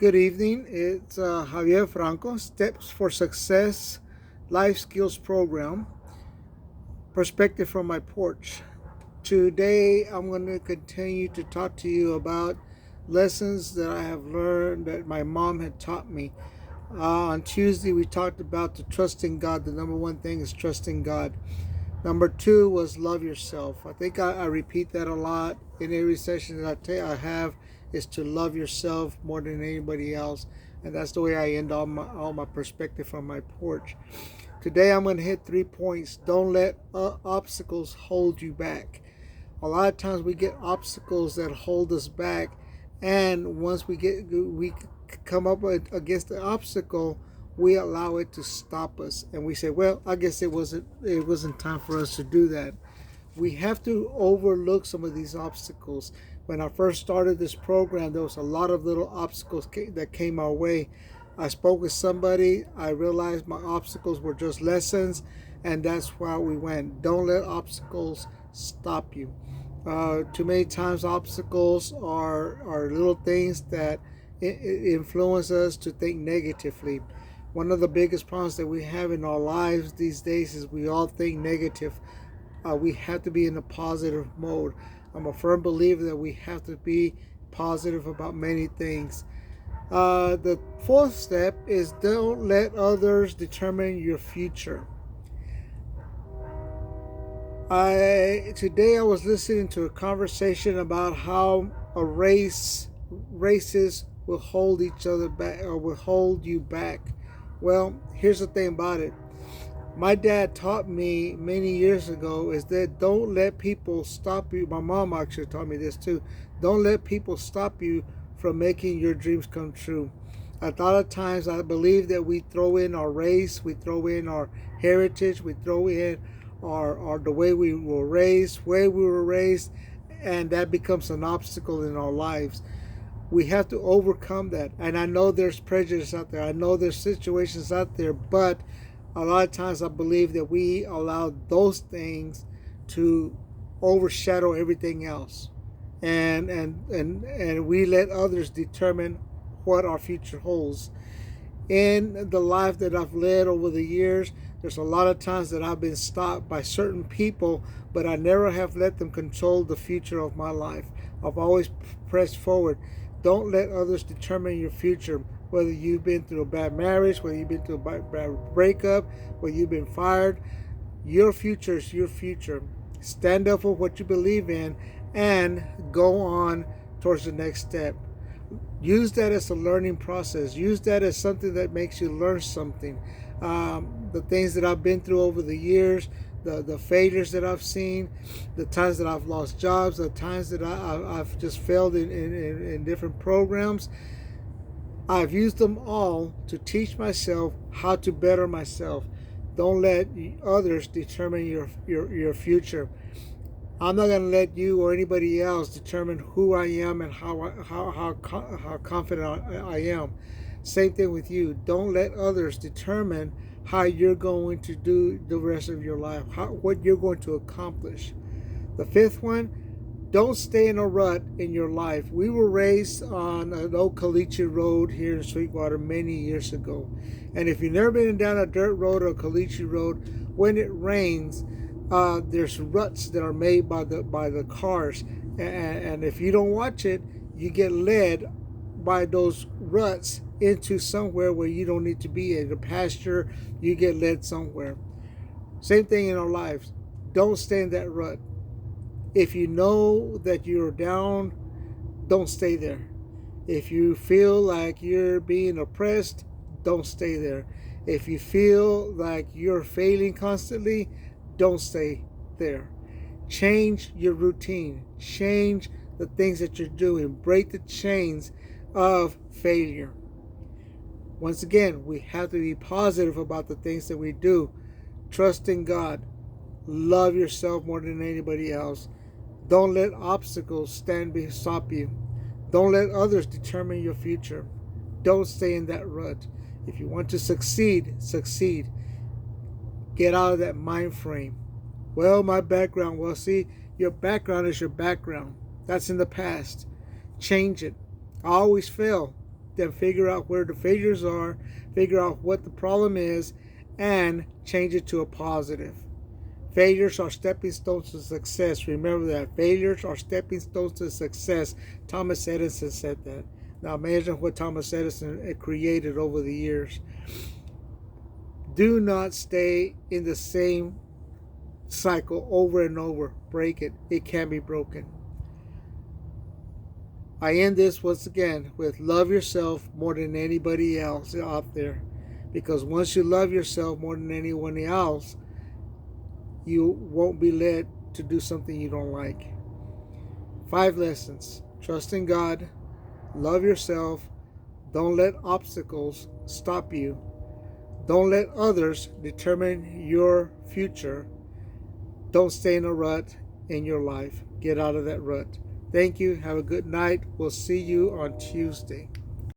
Good evening. It's Javier Franco, Steps for Success Life Skills Program, Perspective from My Porch. Today, I'm going to continue to talk to you about lessons that I have learned that my mom had taught me. On Tuesday, we talked about the trusting God. The number one thing is trusting God. Number two was love yourself. I think I repeat that a lot in every session that I have is to love yourself more than anybody else. And that's the way I end all my perspective from my porch. Today I'm going to hit 3 points. Don't let obstacles hold you back. A lot of times we get obstacles that hold us back, and once we come up against the obstacle, we allow it to stop us, and we say, well, I guess it wasn't time for us to do that. We have to overlook some of these obstacles. When I first started this program, there was a lot of little obstacles that came our way. I spoke with somebody, I realized my obstacles were just lessons, and that's why we went. Don't let obstacles stop you. Too many times obstacles are little things that influence us to think negatively. One of the biggest problems that we have in our lives these days is we all think negative. We have to be in a positive mode. I'm a firm believer that we have to be positive about many things. The fourth step is don't let others determine your future. Today I was listening to a conversation about how races will hold each other back or will hold you back. Well, here's the thing about it. My dad taught me many years ago is that don't let people stop you. My mom actually taught me this too. Don't let people stop you from making your dreams come true. A lot of times I believe that we throw in our race, we throw in our heritage, we throw in our the way we were raised, and that becomes an obstacle in our lives. We have to overcome that. And I know there's prejudice out there. I know there's situations out there, but a lot of times I believe that we allow those things to overshadow everything else. And we let others determine what our future holds. In the life that I've led over the years, there's a lot of times that I've been stopped by certain people, but I never have let them control the future of my life. I've always pressed forward. Don't let others determine your future, whether you've been through a bad marriage, whether you've been through a bad breakup, whether you've been fired. Your future is your future. Stand up for what you believe in and go on towards the next step. Use that as a learning process. Use that as something that makes you learn something. The things that I've been through over the years, the failures that I've seen, the times that I've lost jobs, the times that I've just failed in different programs. I've used them all to teach myself how to better myself. Don't let others determine your future. I'm not going to let you or anybody else determine who I am and how confident I am. Same thing with you. Don't let others determine how you're going to do the rest of your life, what you're going to accomplish. The fifth one, don't stay in a rut in your life. We were raised on an old Caliche road here in Sweetwater many years ago. And if you've never been down a dirt road or a Caliche road, when it rains, there's ruts that are made by the cars. And if you don't watch it, you get led by those ruts into somewhere where you don't need to be. In a pasture, you get led somewhere. Same thing in our lives. Don't stay in that rut. If you know that you're down, don't stay there. If you feel like you're being oppressed, don't stay there. If you feel like you're failing constantly, don't stay there. Change your routine. Change the things that you're doing. Break the chains of failure. Once again, we have to be positive about the things that we do. Trust in God. Love yourself more than anybody else. Don't let obstacles stop you. Don't let others determine your future. Don't stay in that rut. If you want to succeed, succeed. Get out of that mind frame. Well, my background. Well, see, your background is your background. That's in the past. Change it. I always fail. then figure out where the failures are, figure out what the problem is, and change it to a positive. Failures are stepping stones to success. Remember that. Failures are stepping stones to success. Thomas Edison said that. Now imagine what Thomas Edison created over the years. Do not stay in the same cycle over and over. Break it. It can be broken. I end this once again with love yourself more than anybody else out there. Because once you love yourself more than anyone else, you won't be led to do something you don't like. 5 lessons. Trust in God. Love yourself. Don't let obstacles stop you. Don't let others determine your future. Don't stay in a rut in your life. Get out of that rut. Thank you. Have a good night. We'll see you on Tuesday.